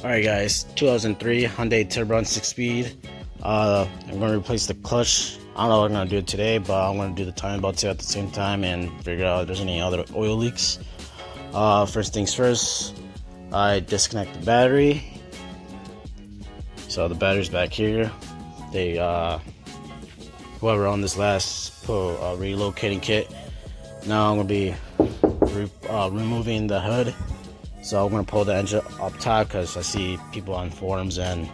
Alright guys, 2003 Hyundai Tiburon 6-speed. I'm going to replace the clutch. I don't know what I'm going to do today, but I'm going to do the timing belt too at the same time and figure out if there's any other oil leaks. First things first, I disconnect the battery. So the battery's back here. They whoever owned this last put a relocating kit. Now I'm going to be removing the hood. So I'm going to pull the engine up top because I see people on forums and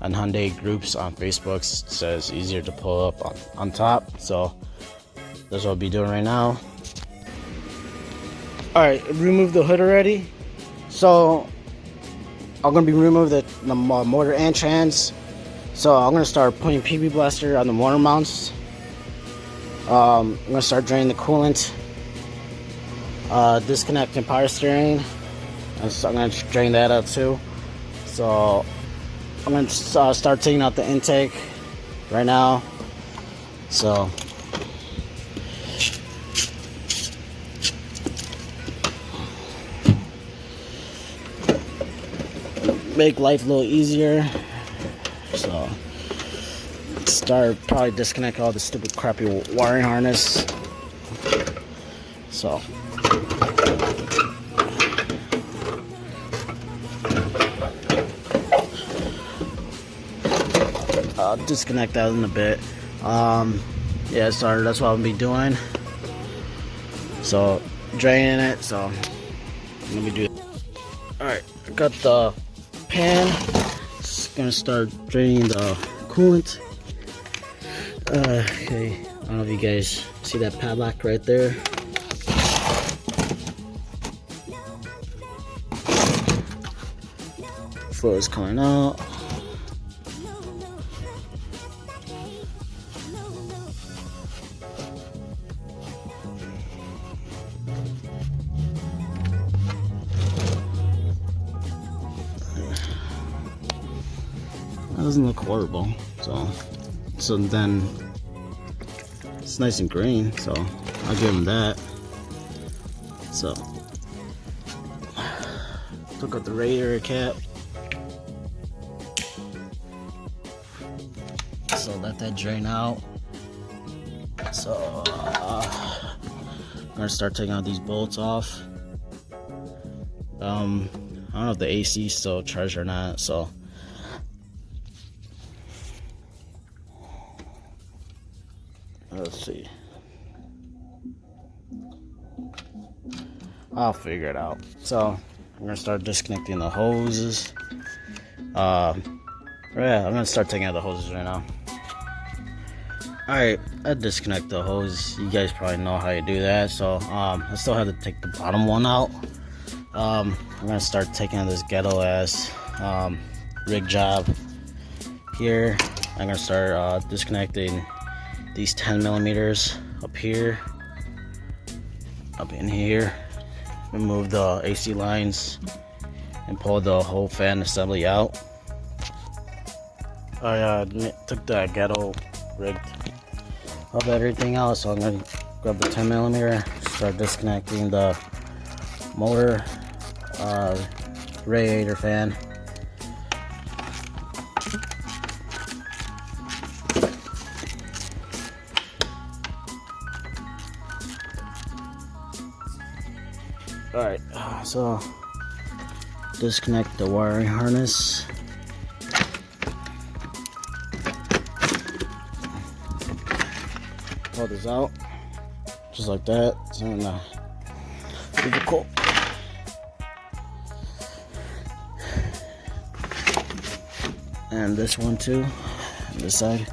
on Hyundai groups on Facebook says easier to pull up on top. So that's what I'll be doing right now. Alright, remove the hood already. So I'm going to be removing the motor and trans. So I'm going to start putting PB blaster on the motor mounts. I'm going to start draining the coolant. Disconnecting power steering. So I'm going to drain that out too. So I'm going to start taking out the intake right now. So make life a little easier. So start probably disconnect all the stupid crappy wiring harness. So I'll disconnect that in a bit. Yeah, sorry, that's what I'll be doing. So draining it. So let me do it. Alright, I got the pan. Just gonna start draining the coolant. Okay, I don't know if you guys see that padlock right there. Flow is coming out. That doesn't look horrible. So then it's nice and green, so I'll give him that. So took out the radiator cap. So let that drain out. So I'm gonna start taking out these bolts off. I don't know if the AC is still charged or not, so let's see. I'll figure it out. So I'm gonna start disconnecting the hoses. Yeah, I'm gonna start taking out the hoses right now. Alright, I disconnect the hose. You guys probably know how you do that. So I still have to take the bottom one out. I'm gonna start taking out this ghetto ass rig job here. I'm gonna start disconnecting these 10 millimeters up here, up in here. Remove the AC lines and pull the whole fan assembly out. I took the ghetto rig of everything out, so I'm gonna grab the 10 millimeter, start disconnecting the motor, radiator fan. Alright, so disconnect the wiring harness. Pull this out, just like that. So super cool. And this one too, on this side.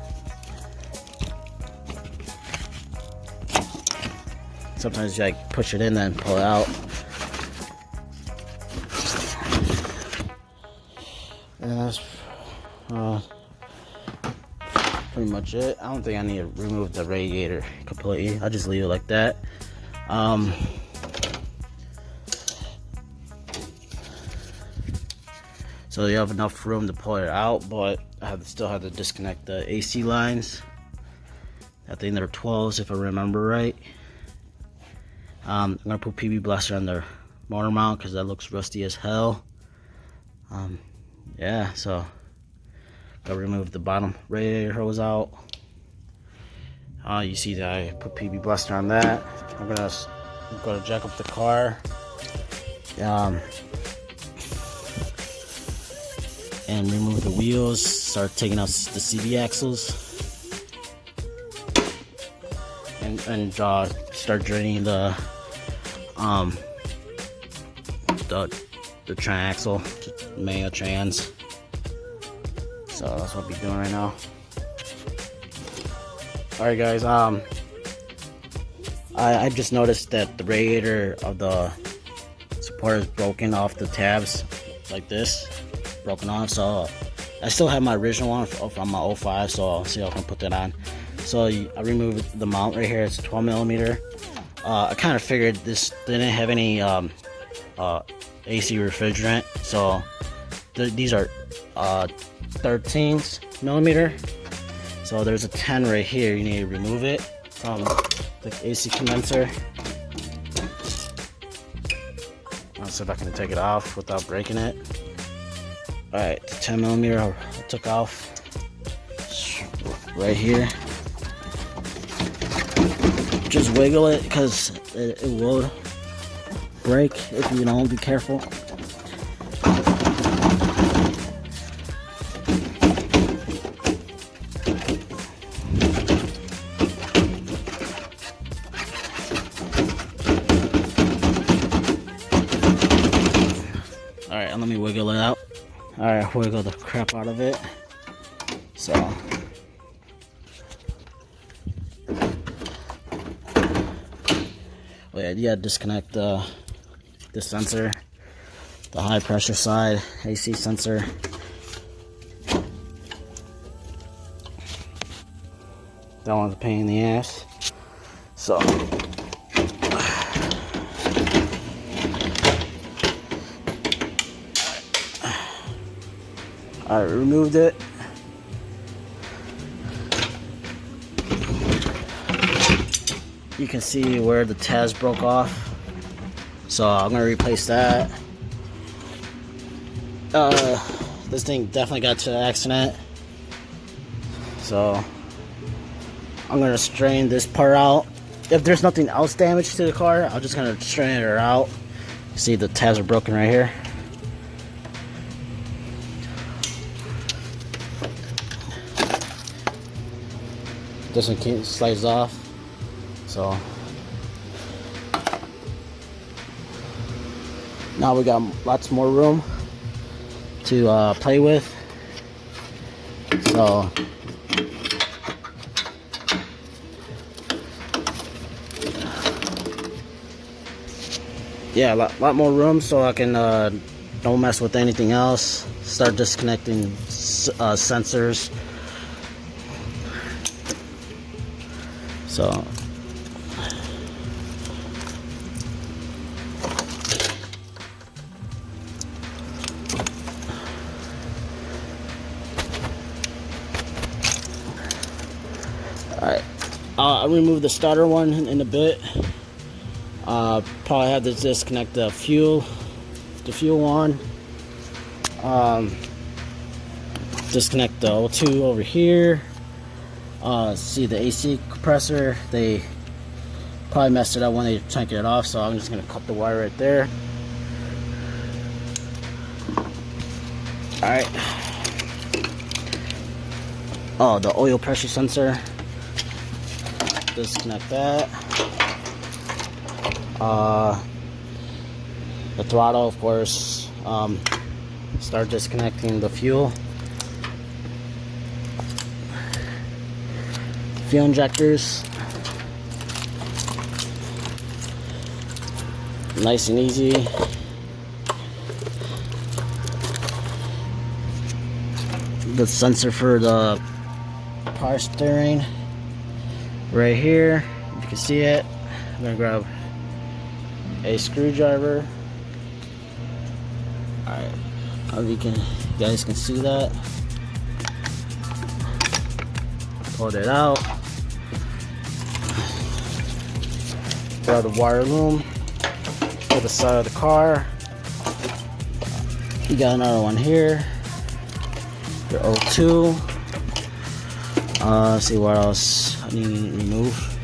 Sometimes you like push it in then pull it out. And that's pretty much it. I don't think I need to remove the radiator completely. I'll just leave it like that. So you have enough room to pull it out, but I still have to disconnect the AC lines. I think they're 12s if I remember right. I'm gonna put PB blaster on the motor mount because that looks rusty as hell. yeah, so gotta remove the bottom radiator hose out. You see that I put PB Blaster on that. I'm gonna jack up the car, and remove the wheels. Start taking out the CV axles, and start draining the transaxle, manual trans. So that's what I'll be doing right now. Alright guys, I just noticed that the radiator of the supporter is broken off the tabs, like this, broken off. So I still have my original one from my 05, so I'll see if I can put that on. So I removed the mount right here. It's 12 millimeter. I kind of figured this didn't have any AC refrigerant, so these are 13 millimeter. So there's a 10 right here. You need to remove it from the AC condenser. I'll see if I can take it off without breaking it. Alright, 10 millimeter I took off right here. Just wiggle it because it will break if you don't be careful. Alright, let me wiggle it out. Alright, wiggle the crap out of it. So yeah, disconnect the sensor, the high pressure side AC sensor. That one's a pain in the ass. So I removed it. You can see where the tabs broke off, so I'm gonna replace that. This thing definitely got to an accident, so I'm gonna strain this part out. If there's nothing else damaged to the car, I'm just gonna strain it out. See, the tabs are broken right here. This one slides off, so now we got lots more room to play with. So yeah, a lot more room, so I can don't mess with anything else. Start disconnecting sensors. So alright, I'll remove the starter one in a bit. Probably have to disconnect the fuel one. Disconnect the O2 over here. See the AC compressor, they probably messed it up when they tanked it off, so I'm just gonna cut the wire right there. Alright. Oh, the oil pressure sensor. Disconnect that. The throttle, of course. Start disconnecting the fuel injectors. Nice and easy. The sensor for the power steering right here, you can see it. I'm gonna grab a screwdriver. Alright, hope you guys can see that. Pull it out. Grab the wire loom to the side of the car. You got another one here. your O2. See what else I need to remove.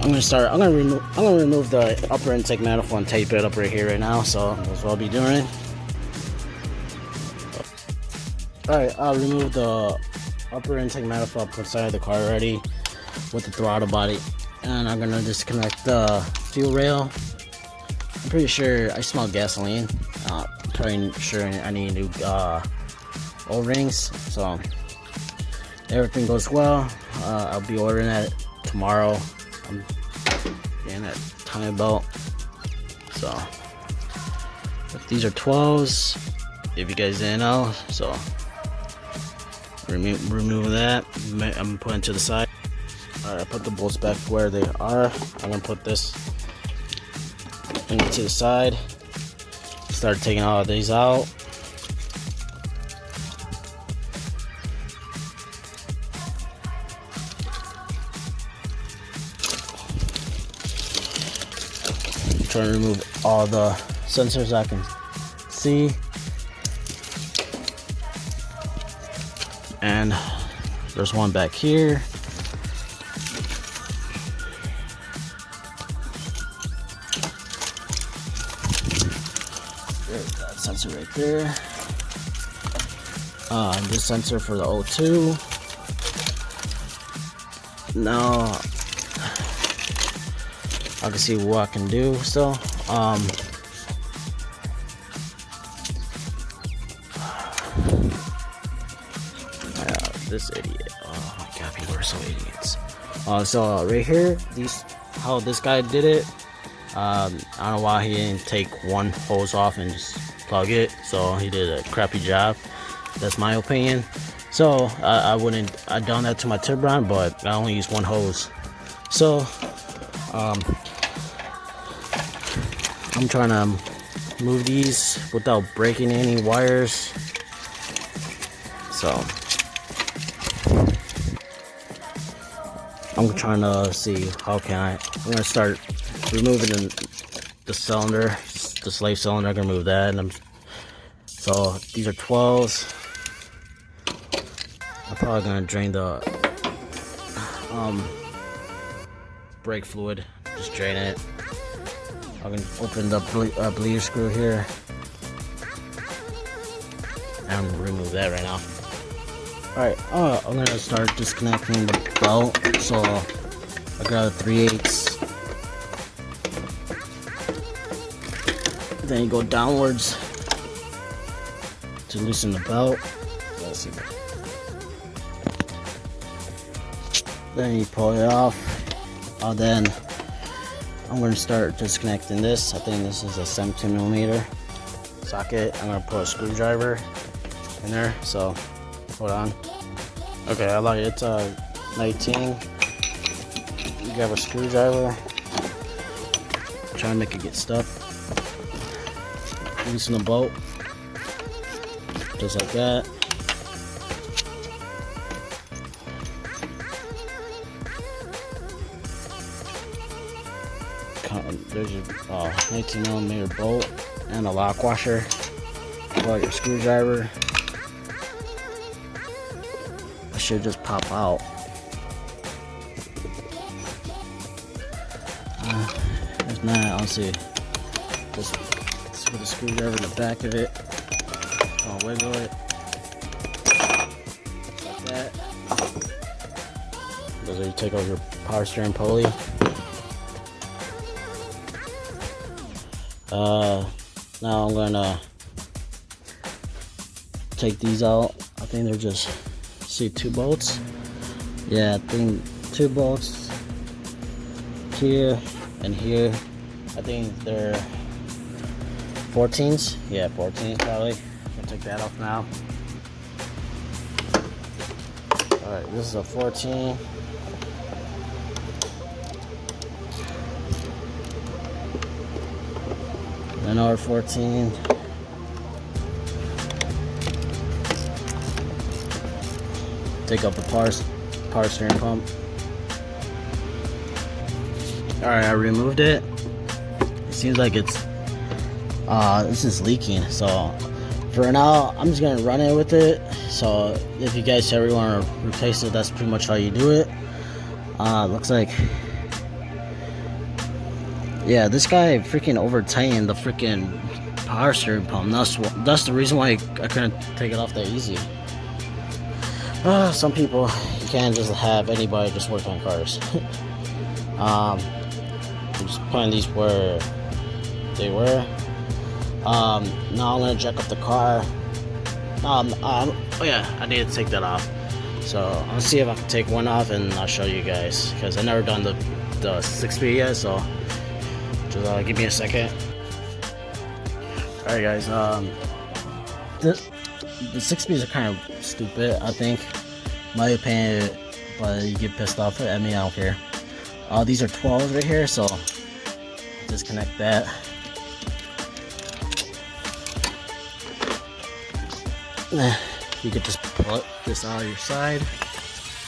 I'm gonna remove the upper intake manifold and tape it up right here right now. So that's what I'll be doing. Alright, I'll remove the upper intake manifold inside the car already with the throttle body, and I'm gonna disconnect the fuel rail. I'm pretty sure I smell gasoline. Pretty sure I need new O-rings. So everything goes well. I'll be ordering that tomorrow. I'm getting that timing belt. So if these are 12s, if you guys didn't know, so remove that. I'm putting to the side. Alright, I put the bolts back where they are. I'm gonna put this thing to the side. Start taking all of these out. Trying to remove all the sensors I can see. And there's one back here. There's that sensor right there. This sensor for the O2. Now I can see what I can do. So this idiot. Oh my god, people are so idiots. So right here, how this guy did it. I don't know why he didn't take one hose off and just plug it. So he did a crappy job. That's my opinion. So I done that to my tiburon, but I only used one hose. So I'm trying to move these without breaking any wires. So I'm trying to see how can I'm gonna start removing the cylinder, the slave cylinder. I'm gonna remove that, and so these are 12s. I'm probably gonna drain the brake fluid. Just drain it. I'm gonna open the bleeder screw here and remove that right now. Alright, I'm gonna start disconnecting the belt. So I got a 3/8. Then you go downwards to loosen the belt. Let's see. Then you pull it off. Then I'm gonna start disconnecting this. I think this is a 17mm socket. I'm gonna put a screwdriver in there. So hold on. Okay, I like it. It's 19. You grab a screwdriver. Try to make it get stuck. Loosen the bolt. Just like that. There's your 19mm bolt and a lock washer. Pull out your screwdriver. It should just pop out. If not, I'll see. Just put the screwdriver in the back of it. I'll wiggle it. Like that. Those are you take out your power steering pulley. Now I'm gonna take these out. I think they're just, see, 2 bolts. Yeah, I think 2 bolts here and here. I think they're 14s. Yeah, 14s probably. I'll take that off now. Alright, this is a 14. Another 14. Take up the power steering pump. Alright, I removed it. It seems like it's this is leaking, so For now, I'm just gonna run it with it. So if you guys ever want to replace it, that's pretty much how you do it. Looks like, yeah, this guy freaking over tightened the freaking power steering pump. That's the reason why I couldn't take it off that easy. Some people, you can't just have anybody just work on cars. I'm just putting these where they were. Now I'm gonna jack up the car. Oh yeah, I need to take that off. So I'll see if I can take one off and I'll show you guys, because I've never done the 6 yet. So just give me a second. All right, guys. The 6 are kind of stupid, I think, my opinion, but you get pissed off at me, I don't care. These are 12s right here, so disconnect that. You could just pull this out of your side,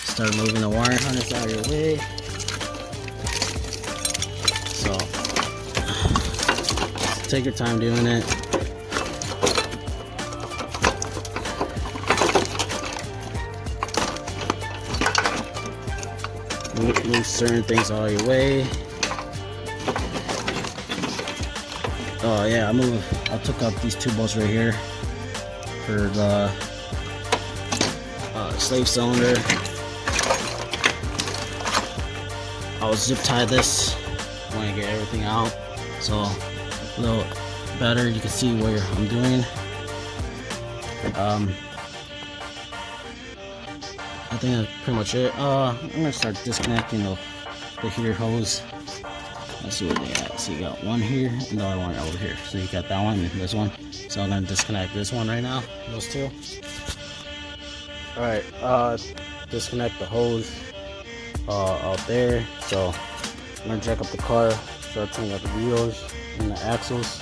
start moving the wire harness out of your way. So take your time doing it. Move certain things out of your way. Oh yeah, I took up these two bolts right here for the slave cylinder. I'll zip tie this when I get everything out, so a little better you can see what I'm doing. I think that's pretty much it. I'm gonna start disconnecting the heater hose. Let's see where they at. So you got one here and the other one over here. So you got that one and this one. So I'm gonna disconnect this one right now. Those two. Alright, disconnect the hose out there. So I'm gonna jack up the car, start taking out the wheels and the axles.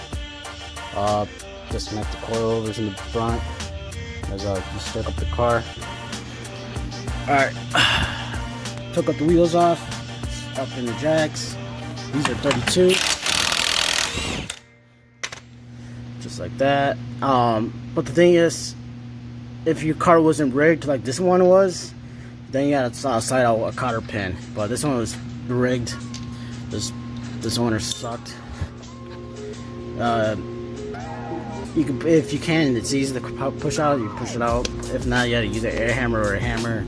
Disconnect the coilovers in the front as I just jack up the car. Alright, took up the wheels off, up in the jacks. These are 32, just like that. But the thing is, if your car wasn't rigged like this one was, then you gotta slide out a cotter pin. But this one was rigged. This owner sucked. You can, if you can, it's easy to push out. You push it out. If not, you gotta use an air hammer or a hammer.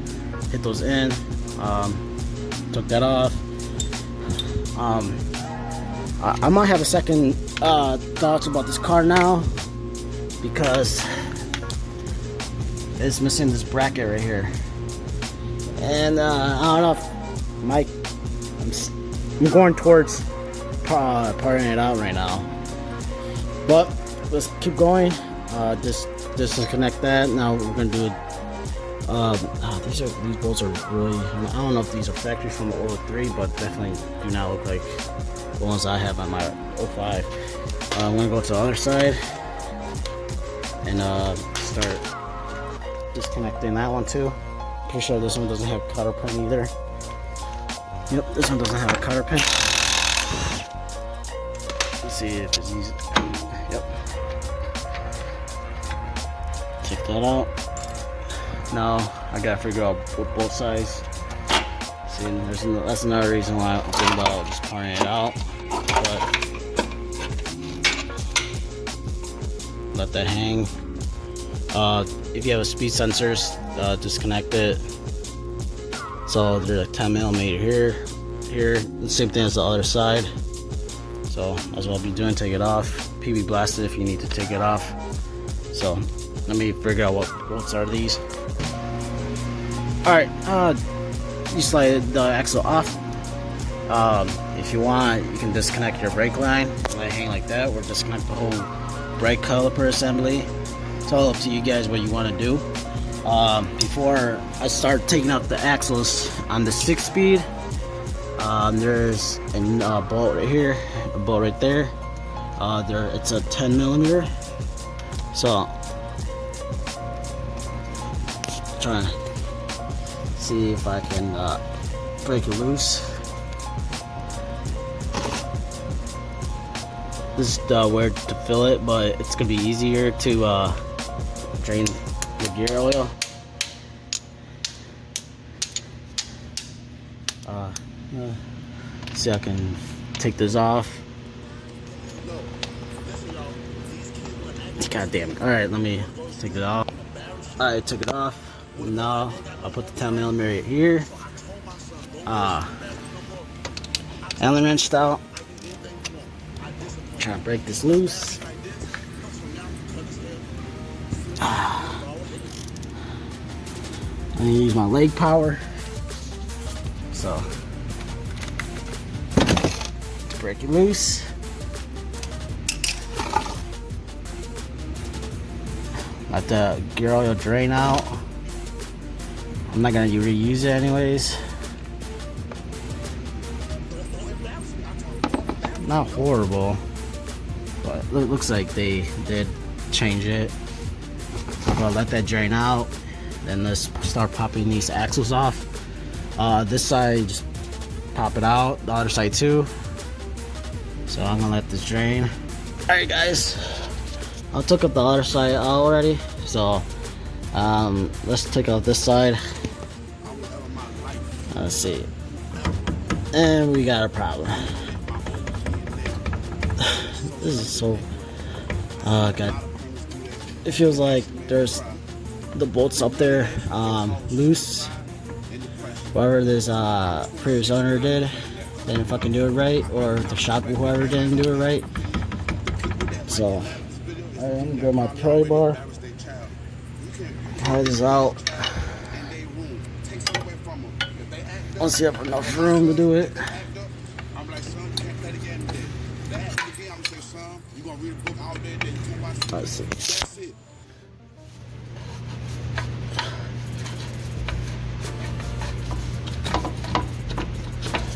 Hit those in. Took that off. I might have a second thoughts about this car now, because it's missing this bracket right here, and I don't know if I'm going towards parting it out right now, but let's keep going. Just disconnect that. Now we're gonna do these bolts are really, I don't know if these are factory from the 03, but definitely do not look like the ones I have on my 05. I'm gonna go to the other side and start disconnecting that one too. Pretty sure this one doesn't have a cotter pin either. Yep, this one doesn't have a cotter pin. Let's see if it's easy. Yep. Check that out. Now I gotta figure out both sides. See, that's another reason why I'm thinking about just parting it out. But let that hang. If you have a speed sensors, disconnect it. So there's a 10mm here. The same thing as the other side. So that's what I'll be doing. Take it off. PB blasted if you need to take it off. So let me figure out what bolts are these. Alright, you slide the axle off. If you want, you can disconnect your brake line, let it hang like that, or disconnect the whole brake caliper assembly. It's all up to you guys what you want to do. Before I start taking out the axles on the 6-speed, there's a bolt right here, a bolt right there. It's a 10mm. So trying to see if I can break it loose. This is where to fill it, but it's gonna be easier to Drain the gear oil. See, I can take this off. God damn it. Alright, let me take it off. Alright, took it off. Now I'll put the 10mm here. Allen wrenched out. Try to break this loose. I'm gonna use my leg power. So break it loose. Let the gear oil drain out. I'm not gonna reuse it anyways. Not horrible, but it looks like they did change it. But let that drain out. Then let's start popping these axles off. This side, just pop it out. The other side too. So I'm gonna let this drain. Alright guys, I took up the other side out already. So let's take out this side. Let's see. And we got a problem. This is so God. It feels like there's the bolts up there loose. Whoever this previous owner did, they didn't fucking do it right, or the shop whoever didn't do it right. So I'm gonna grab my pry bar, pull this out. Let's see if I have enough room to do it. Let's see.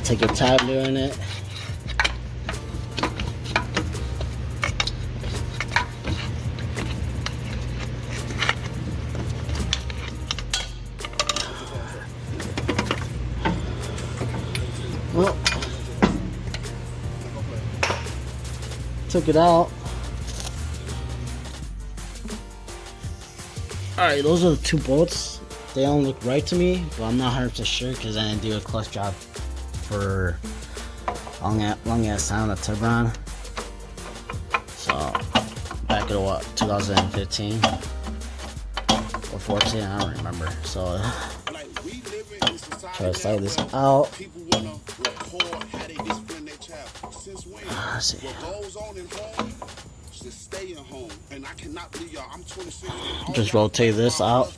Take your time doing it. Well, took it out. Alright, those are the two bolts. They don't look right to me, but I'm not 100% sure because I didn't do a clutch job for long ass time on the tiburon. So back in what, 2015 or 14, I don't remember. So try to slide this out. Let's see. Just rotate this out.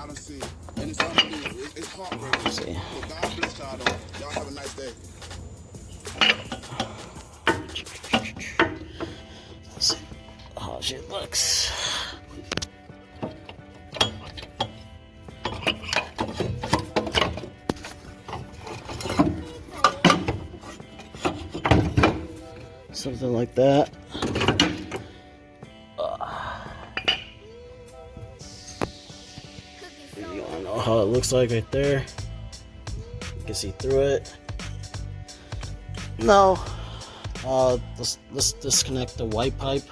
Let's see. Let's see how shit looks. Something like that. You wanna know how it looks like right there? You can see through it. Now, let's disconnect the white pipe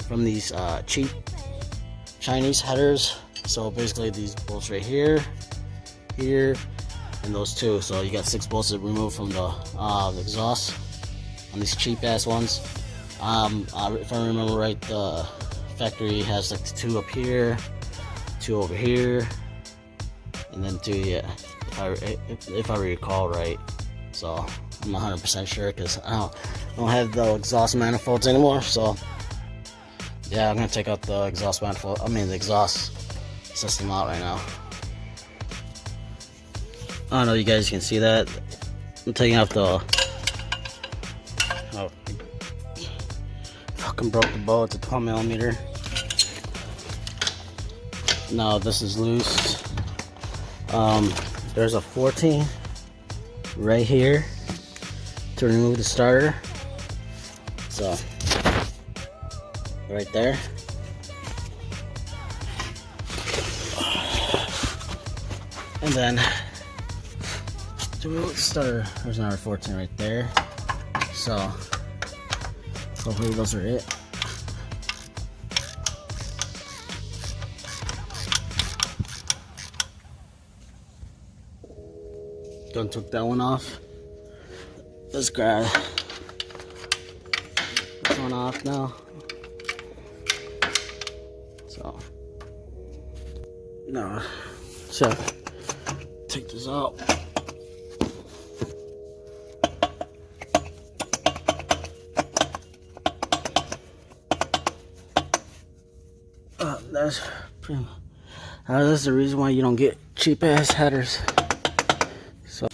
from these cheap Chinese headers. So basically these bolts right here, here, and those two. So you got 6 bolts to remove from the exhaust on these cheap ass ones. If I remember right, the factory has like 2 up here, 2 over here, and then 2, yeah, if I recall right. So I'm not 100% sure because I don't have the exhaust manifolds anymore. So yeah, I'm gonna take out the exhaust manifold. I mean the exhaust system out right now. I don't know if you guys can see that. I'm taking out the. Oh, fucking broke the bolt. It's a 12mm. Now this is loose. There's a 14 right here to remove the starter. So right there. And then to remove the starter, there's another 14 right there. So hopefully those are it. Done took that one off. Let's grab this one off now. So now, check. Take this out. That's the reason why you don't get cheap ass headers. So,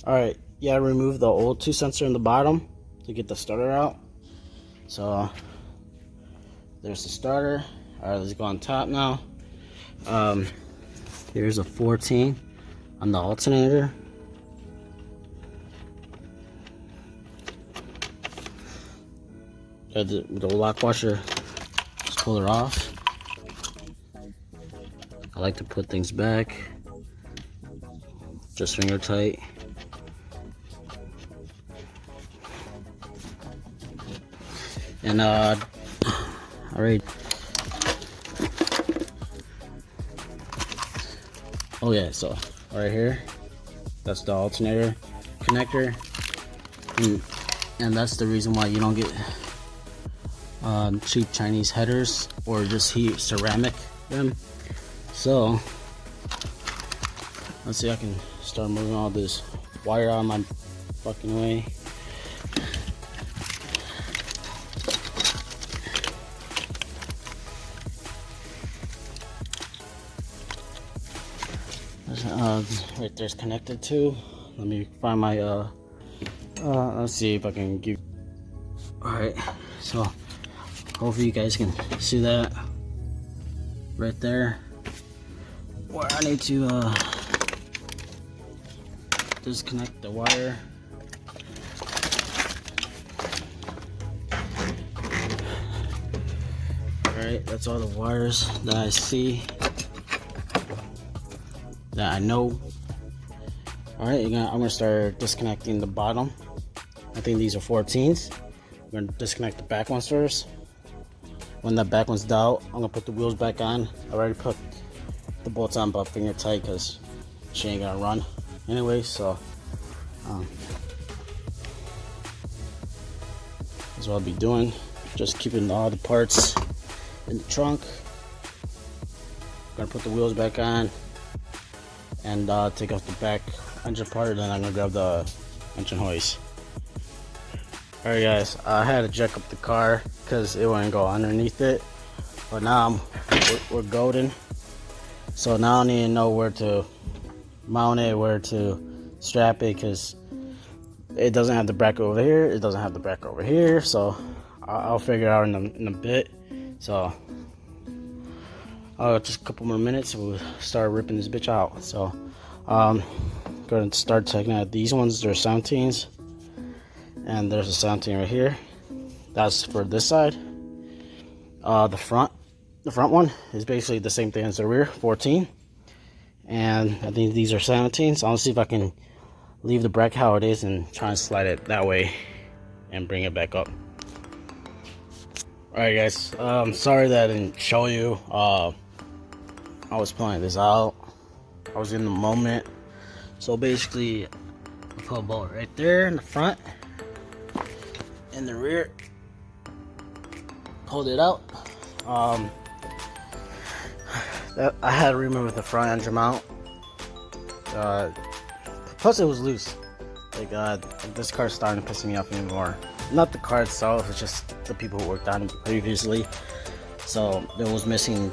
all right, yeah, remove the old 2 sensor in the bottom to get the starter out. So there's the starter. All right, let's go on top now. Here's a 14 on the alternator. The lock washer, just pull her off. I like to put things back, just finger tight. And all right. Oh yeah, so right here, that's the alternator connector, and that's the reason why you don't get cheap Chinese headers or just heat ceramic them. So let's see, I can start moving all this wire out of my fucking way. Right there's connected to. Let me find my let's see if I can give. All right, so hopefully you guys can see that right there, where I need to disconnect the wire. Alright, that's all the wires that I see, that I know. Alright, I'm gonna start disconnecting the bottom. I think these are 14s. I'm gonna disconnect the back ones first. When the back one's out, I'm gonna put the wheels back on. I already put the bolts on, but finger tight because she ain't gonna run anyway. So that's what I'll be doing. Just keeping all the parts in the trunk. Gonna put the wheels back on and take off the back engine part, and then I'm gonna grab the engine hoist. Alright guys, I had to jack up the car because it wouldn't go underneath it, but now we're golden. So now I don't even know where to mount it, where to strap it, because it doesn't have the bracket over here, it doesn't have the bracket over here. So I'll figure it out in a bit. So just a couple more minutes and we'll start ripping this bitch out. So going to start checking out these ones. They're 17s, and there's a 17 right here. That's for this side. The front one is basically the same thing as the rear, 14, and I think these are 17. So I'll see if I can leave the bracket how it is and try and slide it that way and bring it back up. Alright guys, sorry that I didn't show you. I was pulling this out, I was in the moment. So basically I put a bolt right there in the front, in the rear, pulled it out. I had to remove the front engine mount. Plus it was loose. Like this car's starting to piss me off anymore. Not the car itself, it's just the people who worked on it previously. So there was missing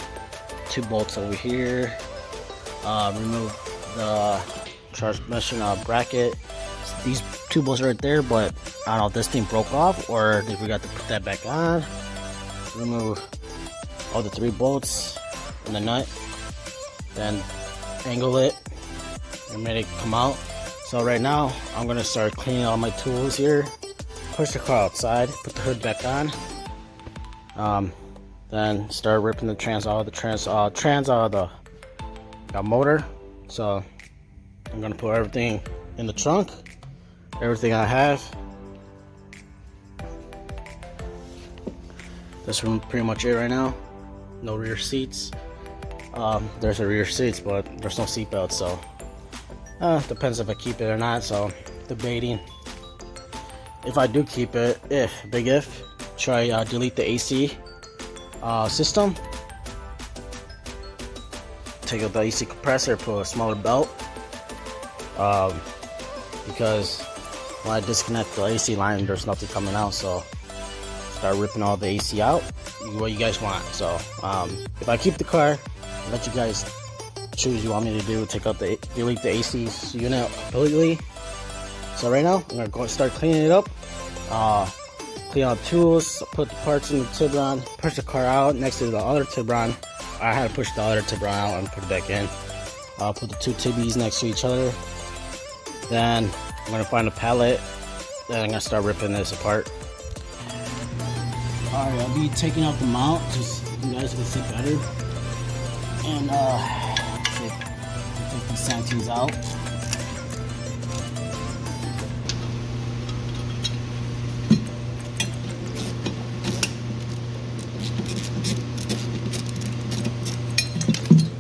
2 bolts over here. Remove the transmission bracket. These 2 bolts right there, but I don't know if this thing broke off or if we got to put that back on. Remove all the 3 bolts and the nut, then angle it and make it come out. So right now I'm gonna start cleaning all my tools here, push the car outside, put the hood back on, then start ripping the trans out of the motor. So I'm gonna put everything in the trunk, everything I have. That's pretty much it right now. No rear seats. There's a rear seats, but there's no seat belt, so Depends if I keep it or not, so debating. If I do keep it, if, try delete the AC system. Take out the AC compressor, put a smaller belt. Because when I disconnect the AC line, there's nothing coming out, so start ripping all the AC out. What you guys want. So if I keep the car, I'll let you guys choose you want me to do. Delete the AC unit completely. So right now I'm gonna go start cleaning it up. Clean out tools, put the parts in the tiburon, push the car out next to the other tiburon. I had to push the other tiburon out and put it back in. Put the two tibbies next to each other. Then I'm gonna find a pallet. Then I'm gonna start ripping this apart. Alright, I'll be taking out the mount just so you guys can see better. And take these santines out.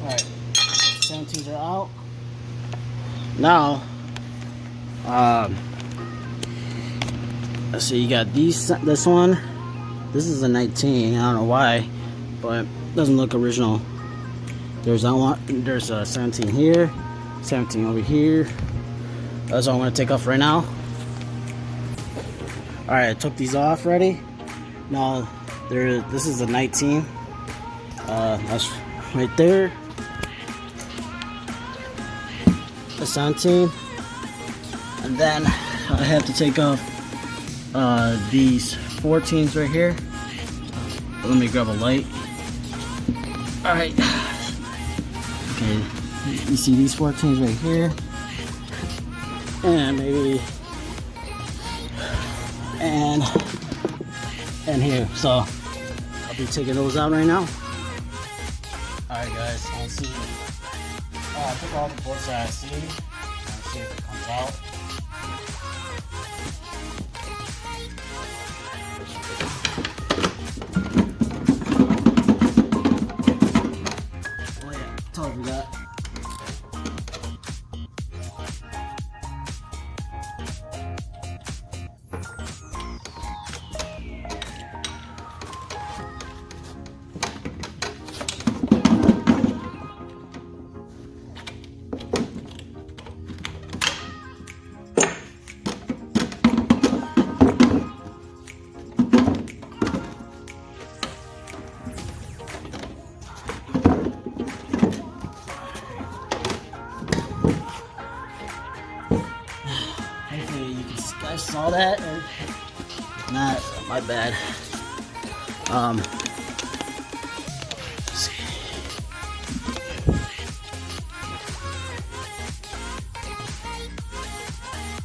Alright, santines are out. Now, let's see, you got this one. This is a 19, I don't know why, but it doesn't look original. There's that one, there's a 17 here, 17 over here. That's all I'm gonna take off right now. Alright, I took these off already. Now, this is a 19. That's right there. A 17. And then I have to take off these 14s right here. Let me grab a light. Alright. Okay, you see these 14s right here. And maybe and here. So I'll be taking those out right now. Alright guys, let's see. I took all the bolts that I see. Let's see if it comes out. Told you that. I saw that, or not, my bad. Let's see.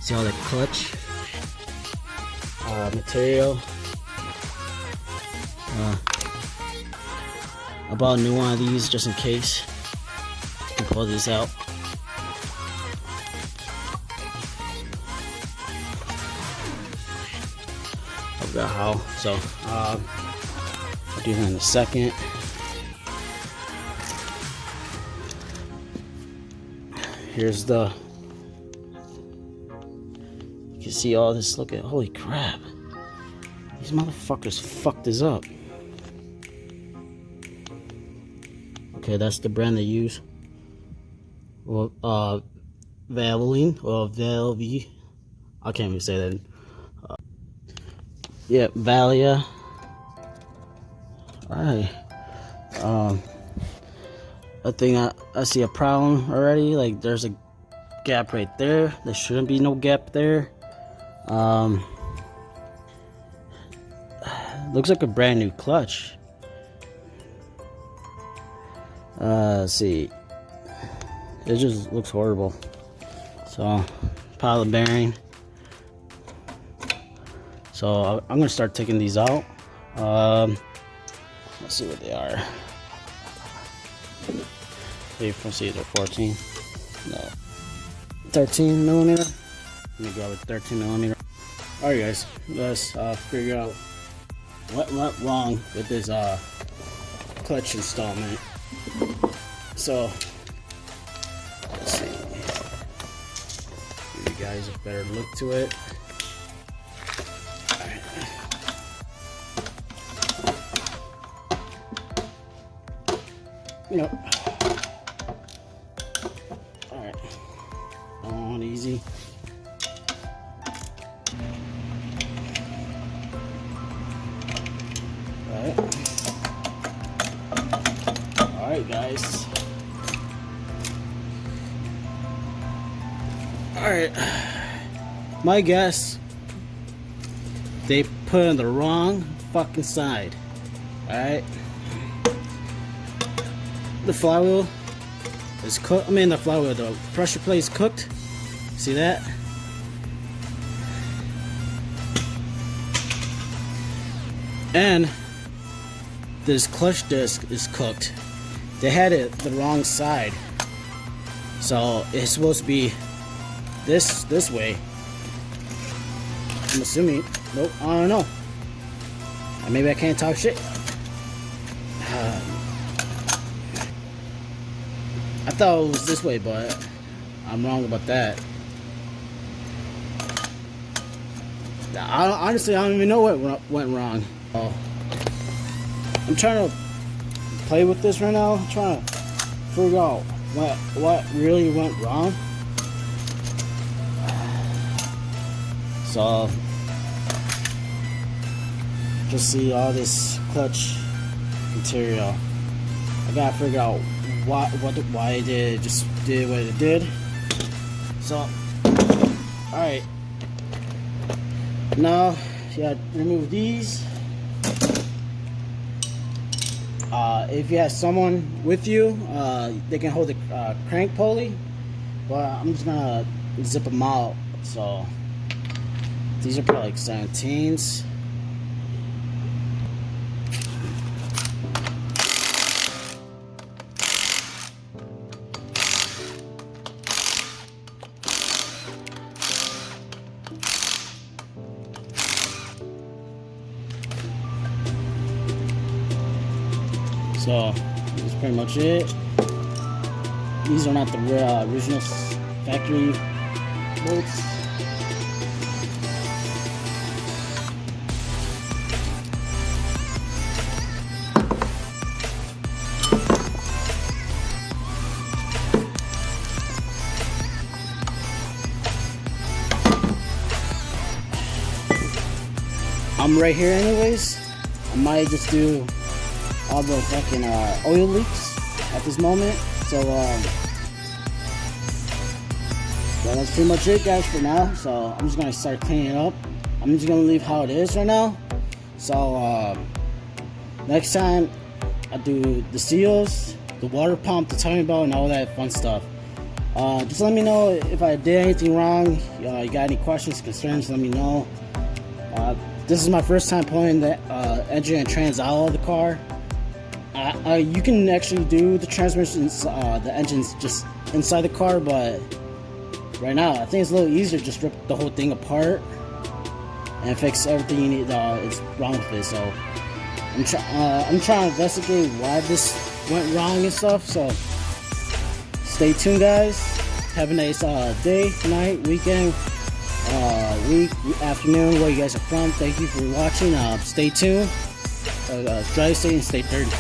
See all the clutch material. I bought a new one of these just in case. You can pull these out. How so I'll do that in a second. Here's you can see all this. Look at, holy crap, these motherfuckers fucked this up. Okay, that's the brand they use. Well, Valvoline or Valve, I can't even say that. Yeah, Valia. Alright. I think I see a problem already. Like, there's a gap right there. There shouldn't be no gap there. Looks like a brand new clutch. Let's see. It just looks horrible. So, pile of bearing. So I'm gonna start taking these out. Let's see what they are. You can see they're 14. No, 13 millimeter. Let me go with 13 millimeter. All right, guys. Let's figure out what went wrong with this clutch installment. So let's see. guys a better look to it. Alright. Yep. Alright. On easy. Alright guys. Alright. My guess, they put on the wrong fucking side. Alright. The flywheel is cooked. I mean the flywheel, the pressure plate is cooked. See that? And this clutch disc is cooked. They had it the wrong side, so it's supposed to be this way. I'm assuming. Nope, I don't know. Maybe I can't talk shit. I thought it was this way, but I'm wrong about that. Honestly, I don't even know what went wrong. Oh. I'm trying to play with this right now. I'm trying to figure out what really went wrong. So just see all this clutch material. I gotta figure out why it just did what it did. So alright. Now you gotta remove these. If you have someone with you, they can hold the crank pulley, but I'm just gonna zip them out. So these are probably like 17s. So that's pretty much it. These are not the original factory bolts. I'm right here anyways. I might just do all the fucking oil leaks at this moment. So that's pretty much it guys for now. So I'm just gonna start cleaning it up. I'm just gonna leave how it is right now. So next time I do the seals, the water pump, the timing belt, and all that fun stuff. Just let me know if I did anything wrong. You got any questions, concerns, let me know. This is my first time pulling the engine and trans out of the car. You can actually do the transmissions, the engines just inside the car, but right now I think it's a little easier. Just rip the whole thing apart and fix everything you need. Is wrong with it. So I'm trying to investigate why this went wrong and stuff. So stay tuned, guys. Have a nice day, night, weekend, week, afternoon, where you guys are from. Thank you for watching. Stay tuned. Drive safe and stay dirty.